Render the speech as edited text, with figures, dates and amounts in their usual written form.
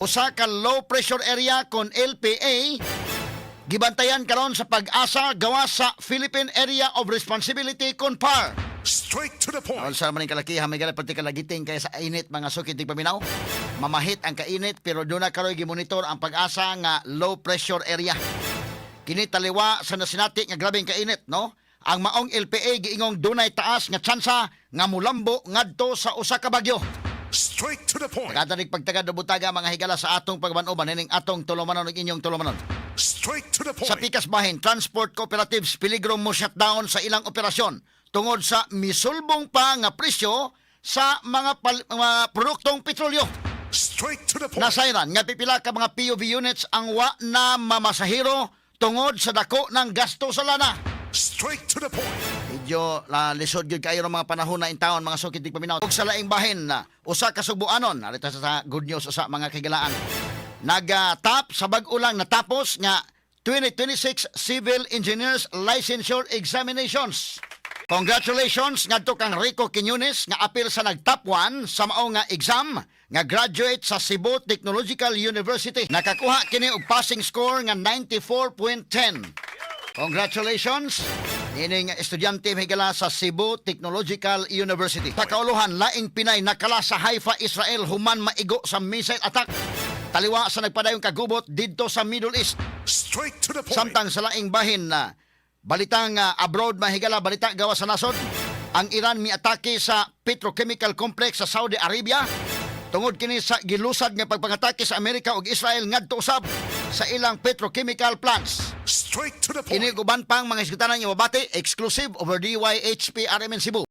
Usa ka low pressure area kon LPA gibantayan karon sa pag-asa gawas sa Philippine Area of Responsibility kon PAR. Straight to the point. Aron sa maning kalakihan may gala pati kalagiting kaya sa init mga sukit tig paminaw. Mamahit ang kainit pero doon na karoy gimonitor ang pag-asa nga low pressure area. Kini taliwa sa nasinati nga grabeng kainit, no? Ang maong LPA giingong dunay taas nga tsansa nga mulambo ngadto sa usa ka bagyo. Straight to the point. Kadanig pagtagad do butaga mga higala sa atong pagbanuban nining atong tulumanon ug inyong tulumanon. Straight to the point. Sa pikas bahin, transport cooperatives peligro mo shutdown sa ilang operasyon tungod sa misulbong pa nga presyo sa mga produktong petrolyo. Straight to the point. Nasayran nga pipila ka mga POV units ang wa na mamasahiro tungod sa dako ng gasto sa lana. Straight to the point. Medyo lisod gyud kayo ng mga panahon na intawon mga sukid tig paminaw. Ug sa laing bahin na usa ka subuanon, arita sa good news sa mga kagilaan. Nagatap sa bag-o lang natapos nga 2026 Civil Engineers Licensure Examinations. Congratulations ngadto kang Rico Quiñones nga apil sa nag-top 1 sa mao nga exam nga graduate sa Cebu Technological University. Nakakuha kini og passing score nga 94.10. Congratulations! Ining estudyante higala sa Cebu Technological University. Sa kauluhan, laing Pinay nakala sa Haifa, Israel human maigo sa missile attack. Taliwa sa nagpadayong kagubot didto sa Middle East. Straight to the point. Samtang sa laing bahin na balitang abroad mahigala balita gawa sa nasod, ang Iran miatake sa petrochemical complex sa Saudi Arabia. Tungod kini sa gilusad nga pagpangatake sa Amerika ug Israel ngadto usab sa ilang petrochemical plants. Straight to the Kini point. guban pang mga isgutanan nga mabati exclusive over DYHP RMN Cebu.